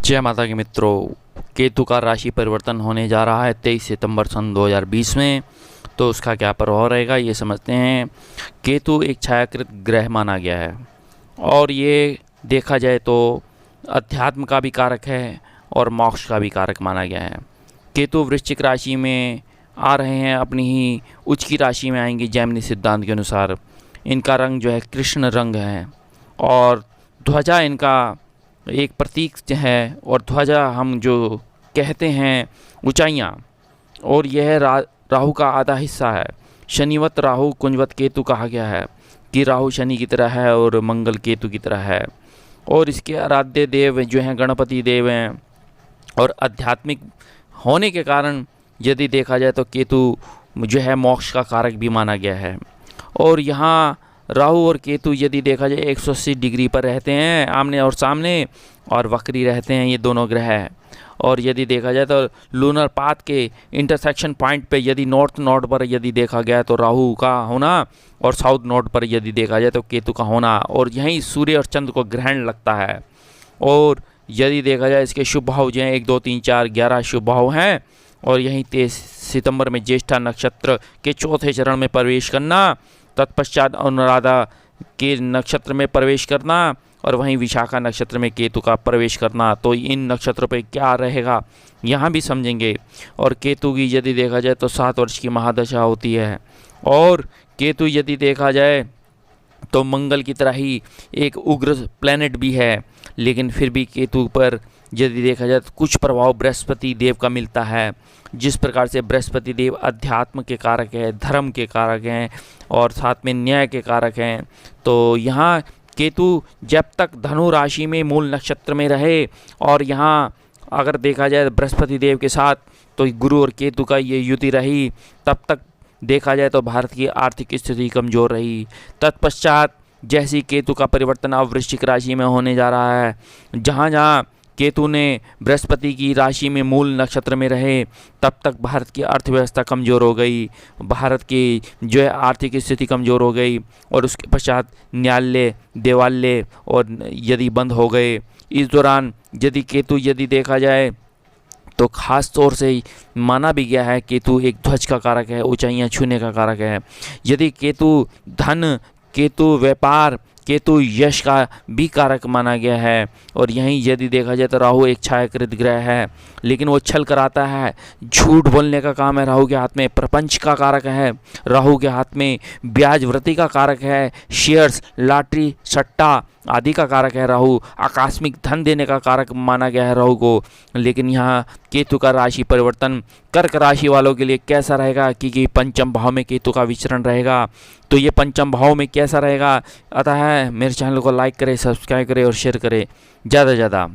जय माता के मित्रों, केतु का राशि परिवर्तन होने जा रहा है 23 सितंबर सन 2020 में। तो उसका क्या प्रभाव रहेगा ये समझते हैं। केतु एक छायाकृत ग्रह माना गया है और ये देखा जाए तो अध्यात्म का भी कारक है और मोक्ष का भी कारक माना गया है। केतु वृश्चिक राशि में आ रहे हैं, अपनी ही उच्च की राशि में आएंगे जैमिनी सिद्धांत के अनुसार। इनका रंग जो है कृष्ण रंग है और ध्वजा इनका एक प्रतीक है। और ध्वजा हम जो कहते हैं ऊंचाइयाँ, और यह राहु का आधा हिस्सा है। शनिवत राहु कुंजवत केतु कहा गया है कि राहु शनि की तरह है और मंगल केतु की तरह है। और इसके आराध्य देव जो हैं गणपति देव हैं और आध्यात्मिक होने के कारण यदि देखा जाए तो केतु जो है मोक्ष का कारक भी माना गया है। और यहाँ राहु और केतु यदि देखा जाए 180 डिग्री पर रहते हैं आमने और सामने, और वक्री रहते हैं ये दोनों ग्रह। और यदि देखा जाए तो लूनर पाथ के इंटरसेक्शन पॉइंट पे यदि नॉर्थ नोड पर यदि देखा गया तो राहु का होना, और साउथ नोड पर यदि देखा जाए तो केतु का होना, और यहीं सूर्य और चंद्र को ग्रहण लगता है। और यदि देखा जाए इसके शुभ भाव जो हैं 1 2 3 4 11 शुभ भाव हैं। और यहीं 23 सितंबर में ज्येष्ठा नक्षत्र के चौथे चरण में प्रवेश करना, तत्पश्चात अनुराधा के नक्षत्र में प्रवेश करना, और वहीं विशाखा नक्षत्र में केतु का प्रवेश करना। तो इन नक्षत्रों पे क्या रहेगा यहाँ भी समझेंगे। और केतु की यदि देखा जाए तो 7 वर्ष की महादशा होती है। और केतु यदि देखा जाए तो मंगल की तरह ही एक उग्र प्लैनेट भी है, लेकिन फिर भी केतु पर यदि देखा जाए तो कुछ प्रभाव बृहस्पति देव का मिलता है। जिस प्रकार से बृहस्पति देव अध्यात्म के कारक है, धर्म के कारक हैं और साथ में न्याय के कारक हैं। तो यहाँ केतु जब तक धनु राशि में मूल नक्षत्र में रहे, और यहाँ अगर देखा जाए बृहस्पति देव के साथ तो गुरु और केतु का ये युति रही, तब तक देखा जाए तो भारत की आर्थिक स्थिति कमज़ोर रही। तत्पश्चात जैसी केतु का परिवर्तन अब वृश्चिक राशि में होने जा रहा है, जहाँ जहाँ केतु ने बृहस्पति की राशि में मूल नक्षत्र में रहे, तब तक भारत की अर्थव्यवस्था कमज़ोर हो गई, भारत की जो है आर्थिक स्थिति कमज़ोर हो गई। और उसके पश्चात न्यायालय देवालय और यदि बंद हो गए। इस दौरान यदि केतु यदि देखा जाए तो ख़ास तौर से माना भी गया है केतु एक ध्वज का कारक है, ऊंचाइयां छूने का कारक है। यदि केतु धन, केतु व्यापार, केतु यश का भी कारक माना गया है। और यहीं यदि देखा जाए तो राहु एक छायाकृत ग्रह है, लेकिन वो छल कराता है, झूठ बोलने का काम है। राहु के हाथ में प्रपंच का कारक है, राहु के हाथ में ब्याज वृत्ति का कारक है, शेयर्स, लॉटरी, सट्टा आदि का कारक है। राहु आकस्मिक धन देने का कारक माना गया है राहु को। लेकिन यहाँ केतु का राशि परिवर्तन कर्क राशि वालों के लिए कैसा रहेगा, क्योंकि पंचम भाव में केतु का विचरण रहेगा। तो ये पंचम भाव में कैसा रहेगा, अतः मेरे चैनल को लाइक करें, सब्सक्राइब करें और शेयर करें ज़्यादा से ज़्यादा।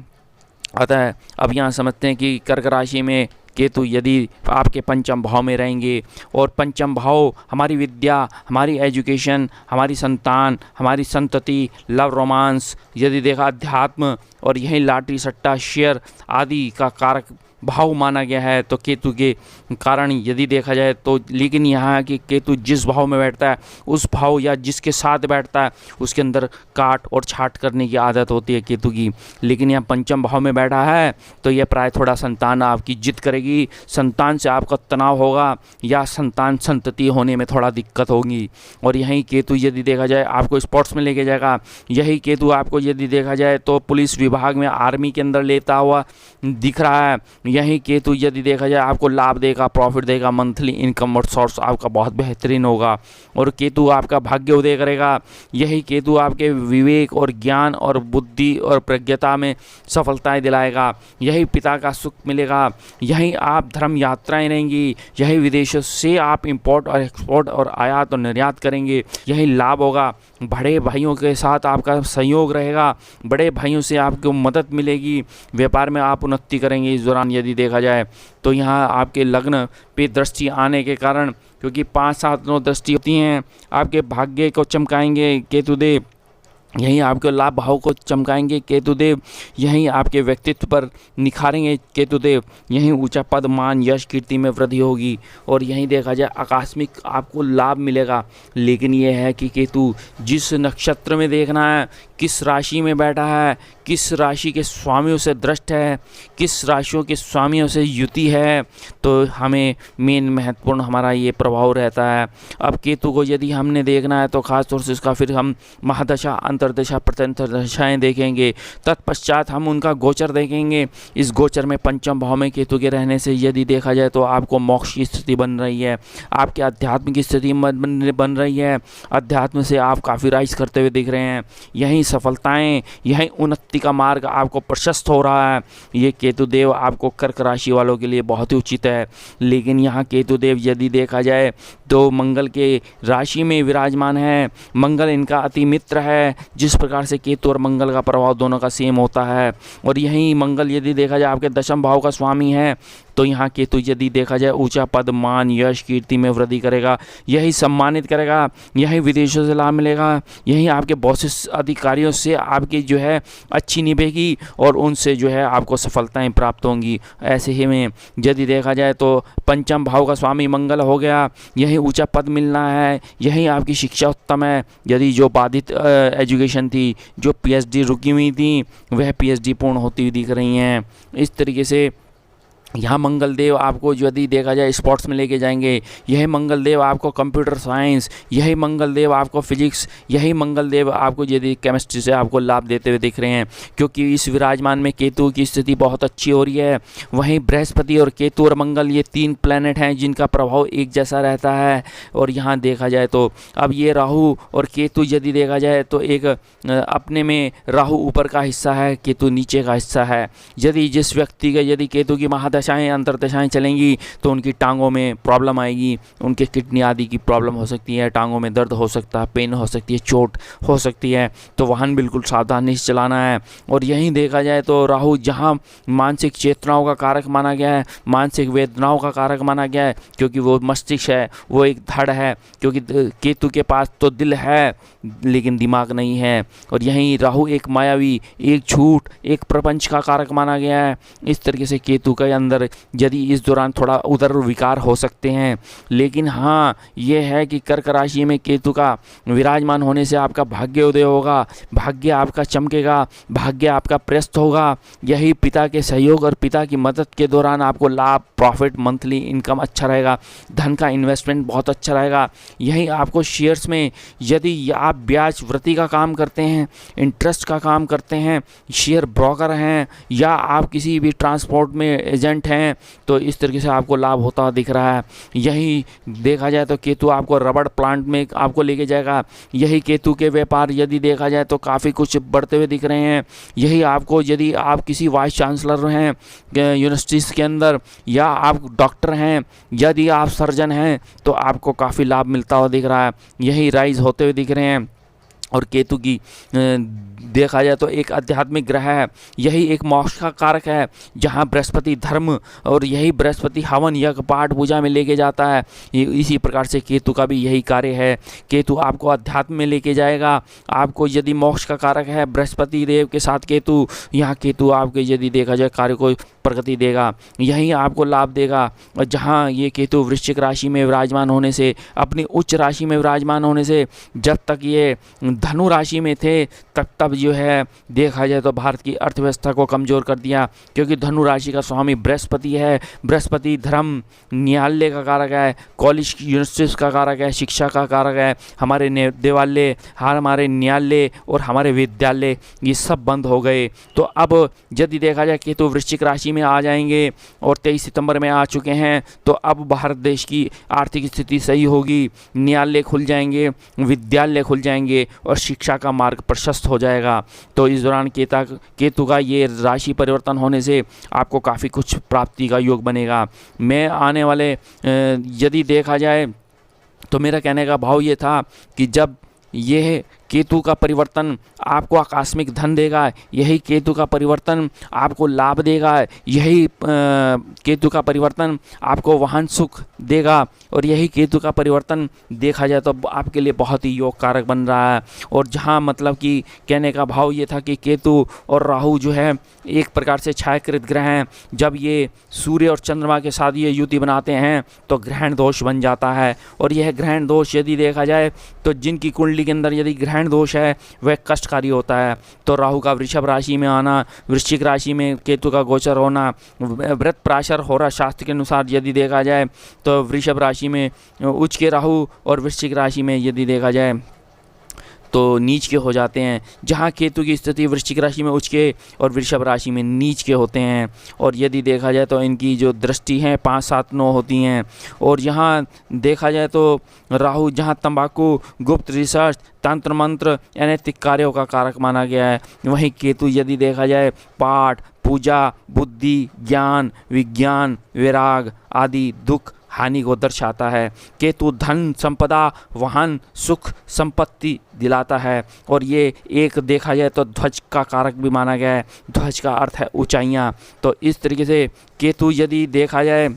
अतः अब यहाँ समझते हैं कि कर्क राशि में केतु यदि आपके पंचम भाव में रहेंगे, और पंचम भाव हमारी विद्या, हमारी एजुकेशन, हमारी संतान, हमारी संतति, लव रोमांस, यदि देखा अध्यात्म, और यही लॉटरी सट्टा शेयर आदि का कारक भाव माना गया है। तो केतु के कारण यदि देखा जाए तो, लेकिन यहाँ कि केतु जिस भाव में बैठता है उस भाव या जिसके साथ बैठता है उसके अंदर काट और छाट करने की आदत होती है केतु की। लेकिन यहाँ पंचम भाव में बैठा है तो यह प्राय थोड़ा संतान आपकी जिद करेगी, संतान से आपका तनाव होगा या संतान संतति होने में थोड़ा दिक्कत होगी। और यहीं केतु यदि देखा जाए आपको स्पोर्ट्स में लेके जाएगा। यही केतु आपको यदि देखा जाए तो पुलिस विभाग में, आर्मी के अंदर लेता हुआ दिख रहा है। यही केतु यदि देखा जाए आपको लाभ देगा, प्रॉफिट देगा, मंथली इनकम और सोर्स आपका बहुत बेहतरीन होगा। और केतु आपका भाग्य उदय करेगा। यही केतु आपके विवेक और ज्ञान और बुद्धि और प्रज्ञता में सफलताएं दिलाएगा। यही पिता का सुख मिलेगा। यही आप धर्म यात्राएं रहेंगी। यही विदेशों से आप इंपोर्ट और एक्सपोर्ट और आयात और निर्यात करेंगे। यही लाभ होगा। बड़े भाइयों के साथ आपका सहयोग रहेगा, बड़े भाइयों से आपको मदद मिलेगी, व्यापार में आप उन्नति करेंगे। इस दौरान यदि देखा जाए तो यहाँ आपके लग्न पे दृष्टि आने के कारण, क्योंकि 5 7 9 दृष्टि होती हैं, आपके भाग्य को चमकाएंगे केतुदेव। यहीं आपके लाभ भाव को चमकाएंगे केतुदेव। यहीं आपके व्यक्तित्व पर निखारेंगे केतुदेव। यहीं ऊंचा पद, मान, यश, कीर्ति में वृद्धि होगी। और यहीं देखा जाए आकस्मिक आपको लाभ मिलेगा। लेकिन यह है कि केतु जिस नक्षत्र में देखना है, किस राशि में बैठा है, किस राशि के स्वामियों से दृष्ट है, किस राशियों के स्वामियों से युति है, तो हमें मेन महत्वपूर्ण हमारा ये प्रभाव रहता है। अब केतु को यदि हमने देखना है तो ख़ास तौर से उसका फिर हम महादशा, अंतर्दशा, प्रत्यंतरदशाएँ देखेंगे, तत्पश्चात हम उनका गोचर देखेंगे। इस गोचर में पंचम भाव में केतु के रहने से यदि देखा जाए तो आपको मोक्ष की स्थिति बन रही है, आपके अध्यात्म की स्थिति बन रही है, अध्यात्म से आप काफ़ी राइज करते हुए दिख रहे हैं। यहीं सफलताएं, यहीं उन्नति का मार्ग आपको प्रशस्त हो रहा है। ये केतु देव आपको कर्क राशि वालों के लिए बहुत ही उचित है। लेकिन यहाँ केतु देव यदि देखा जाए तो मंगल के राशि में विराजमान है, मंगल इनका अति मित्र है। जिस प्रकार से केतु और मंगल का प्रभाव दोनों का सेम होता है, और यहीं मंगल यदि देखा जाए आपके दशम भाव का स्वामी है, तो यहाँ केतु यदि देखा जाए ऊंचा पद, मान, यश, कीर्ति में वृद्धि करेगा, यही सम्मानित करेगा, यही विदेशों से लाभ मिलेगा, यही आपके बॉसेस, अधिकारियों से आपकी जो है अच्छी निभेगी और उनसे जो है आपको सफलताएं प्राप्त होंगी। ऐसे ही में यदि देखा जाए तो पंचम भाव का स्वामी मंगल हो गया, यही ऊंचा पद मिलना है, यही आपकी शिक्षा उत्तम है। यदि जो बाधित एजुकेशन थी, जो पीएचडी रुकी हुई थी, वह पीएचडी पूर्ण होती हुई दिख रही हैं। इस तरीके से यहाँ मंगल देव आपको यदि देखा जाए स्पोर्ट्स में लेके जाएंगे, यही मंगल देव आपको कंप्यूटर साइंस, यही मंगल देव आपको फिजिक्स, यही मंगल देव आपको यदि केमिस्ट्री से आपको लाभ देते हुए दिख रहे हैं, क्योंकि इस विराजमान में केतु की स्थिति बहुत अच्छी हो रही है। वहीं बृहस्पति और केतु और मंगल ये 3 प्लैनेट हैं जिनका प्रभाव एक जैसा रहता है। और यहाँ देखा जाए तो अब ये राहु और केतु यदि देखा जाए तो एक अपने में राहु ऊपर का हिस्सा है, केतु नीचे का हिस्सा है। यदि जिस व्यक्ति के यदि केतु की महादशाएं, अंतर्दशाएं चलेंगी तो उनकी टांगों में प्रॉब्लम आएगी, उनके किडनी आदि की प्रॉब्लम हो सकती है, टांगों में दर्द हो सकता है, पेन हो सकती है, चोट हो सकती है। तो वाहन बिल्कुल सावधानी से चलाना है। और यहीं देखा जाए तो राहु जहां मानसिक चेतनाओं का कारक माना गया है, मानसिक वेदनाओं का कारक माना गया है, क्योंकि वो मस्तिष्क है, वो एक धड़ है, क्योंकि केतु के पास तो दिल है लेकिन दिमाग नहीं है। और यहीं राहु एक मायावी, एक झूठ, एक प्रपंच का कारक माना गया है। इस तरीके से केतु के अंदर यदि इस दौरान थोड़ा उदर विकार हो सकते हैं। लेकिन हाँ, ये है कि कर्क राशि में केतु का विराजमान होने से आपका भाग्य उदय होगा, भाग्य आपका चमकेगा, भाग्य आपका प्रस्त होगा। यही पिता के सहयोग और पिता की मदद के दौरान आपको लाभ, प्रॉफिट, मंथली इनकम अच्छा रहेगा, धन का इन्वेस्टमेंट बहुत अच्छा रहेगा। यही आपको शेयर्स में यदि आप ब्याज वृद्धि का काम करते हैं, इंटरेस्ट का काम करते हैं, शेयर ब्रोकर हैं, या आप किसी भी ट्रांसपोर्ट में एजेंट हैं, तो इस तरीके से आपको लाभ होता दिख रहा है। यही देखा जाए तो केतु आपको रबड़ प्लांट में आपको लेके जाएगा। यही केतु के व्यापार यदि देखा जाए तो काफ़ी कुछ बढ़ते हुए दिख रहे हैं। यही आपको यदि आप किसी वाइस चांसलर हैं यूनिवर्सिटीज़ के अंदर, या आप डॉक्टर हैं, यदि आप सर्जन हैं, तो आपको काफ़ी लाभ मिलता हुआ दिख रहा है। यही राइज होते हुए दिख रहे हैं। और केतु की देखा जाए तो एक आध्यात्मिक ग्रह है, यही एक मोक्ष का कारक है, जहाँ बृहस्पति धर्म और यही बृहस्पति हवन यज्ञ पाठ पूजा में लेके जाता है। इसी प्रकार से केतु का भी यही कार्य है। केतु आपको अध्यात्म में लेके जाएगा। आपको यदि मोक्ष का कारक है बृहस्पति देव के साथ केतु, यहाँ केतु आपके यदि देखा जाए कार्य को प्रगति देगा, यही आपको लाभ देगा। और जहाँ ये केतु वृश्चिक राशि में विराजमान होने से, अपनी उच्च राशि में विराजमान होने से, जब तक ये धनु राशि में थे तब जो है देखा जाए तो भारत की अर्थव्यवस्था को कमज़ोर कर दिया, क्योंकि धनु राशि का स्वामी बृहस्पति है। बृहस्पति धर्म, न्यायालय का कारक है, कॉलेज यूनिवर्सिटीज़ का कारक है, शिक्षा का कारक है। हमारे देवालय, हमारे न्यायालय और हमारे विद्यालय ये सब बंद हो गए। तो अब यदि देखा जाए केतु वृश्चिक राशि में आ जाएंगे और 23 सितंबर में आ चुके हैं, तो अब भारत देश की आर्थिक स्थिति सही होगी, न्यायालय खुल जाएंगे, विद्यालय खुल जाएंगे और शिक्षा का मार्ग प्रशस्त हो जाएगा। तो इस दौरान केतु का ये राशि परिवर्तन होने से आपको काफ़ी कुछ प्राप्ति का योग बनेगा। मैं आने वाले यदि देखा जाए तो मेरा कहने का भाव ये था कि जब यह केतु का परिवर्तन आपको आकस्मिक धन देगा, यही केतु का परिवर्तन आपको लाभ देगा, यही केतु का परिवर्तन आपको वाहन सुख देगा, और यही केतु का परिवर्तन देखा जाए तो आपके लिए बहुत ही योग कारक बन रहा है। और जहाँ मतलब कि कहने का भाव ये था कि केतु और राहु जो है एक प्रकार से छायाकृत ग्रह हैं। जब ये सूर्य और चंद्रमा के साथ ये युति बनाते हैं तो ग्रहण दोष बन जाता है। और यह ग्रहण दोष यदि देखा जाए तो जिनकी कुंडली के अंदर यदि ग्रहण ग्रहण दोष है वह कष्टकारी होता है। तो राहु का वृषभ राशि में आना, वृश्चिक राशि में केतु का गोचर होना, व्रत प्राशर हो रहा शास्त्र के अनुसार यदि देखा जाए तो वृषभ राशि में उच्च के राहु और वृश्चिक राशि में यदि देखा जाए तो नीच के हो जाते हैं। जहाँ केतु की स्थिति वृश्चिक राशि में उच्च के और वृषभ राशि में नीच के होते हैं, और यदि देखा जाए तो इनकी जो दृष्टि है 5, 7, 9 होती हैं। और यहाँ देखा जाए तो राहु जहाँ तंबाकू, गुप्त रिसर्च, तंत्र मंत्र, अनैतिक कार्यों का कारक माना गया है, वहीं केतु यदि देखा जाए पाठ, पूजा, बुद्धि, ज्ञान, विज्ञान, विराग आदि दुख हानि को दर्शाता है। केतु धन, संपदा, वाहन, सुख, संपत्ति दिलाता है, और ये एक देखा जाए तो ध्वज का कारक भी माना गया है। ध्वज का अर्थ है ऊंचाइयाँ। तो इस तरीके से केतु यदि देखा जाए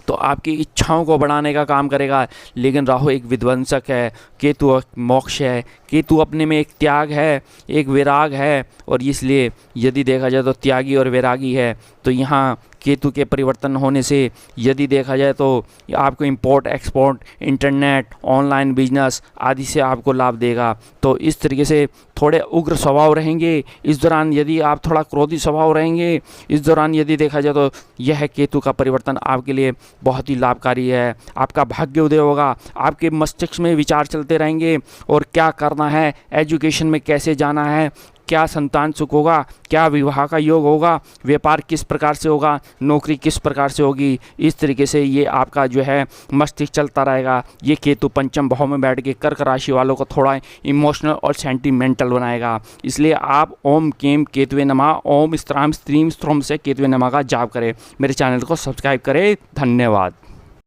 तो आपकी इच्छाओं को बढ़ाने का काम करेगा, लेकिन राहु एक विध्वंसक है, केतु मोक्ष है, केतु अपने में एक त्याग है, एक विराग है, और इसलिए यदि देखा जाए तो त्यागी और विरागी है। तो यहाँ केतु के परिवर्तन होने से यदि देखा जाए तो आपको import export, internet, online business आदि से आपको लाभ देगा। तो इस तरीके से थोड़े उग्र स्वभाव रहेंगे इस दौरान, यदि आप थोड़ा क्रोधी स्वभाव रहेंगे इस दौरान यदि देखा जाए तो यह केतु का परिवर्तन आपके लिए बहुत ही लाभकारी है। आपका भाग्य उदय होगा, आपके मस्तिष्क में विचार चलते रहेंगे और क्या करना है, एजुकेशन में कैसे जाना है, क्या संतान सुख होगा, क्या विवाह का योग होगा, व्यापार किस प्रकार से होगा, नौकरी किस प्रकार से होगी। इस तरीके से ये आपका जो है मस्तिष्क चलता रहेगा। ये केतु पंचम भाव में बैठ के कर्क राशि वालों को थोड़ा इमोशनल और सेंटिमेंटल बनाएगा। इसलिए आप ओम केम केतुवे नमः, ओम स्त्राम स्त्रीम स्त्रोम से केतुवे नमः का जाप करें। मेरे चैनल को सब्सक्राइब करें। धन्यवाद।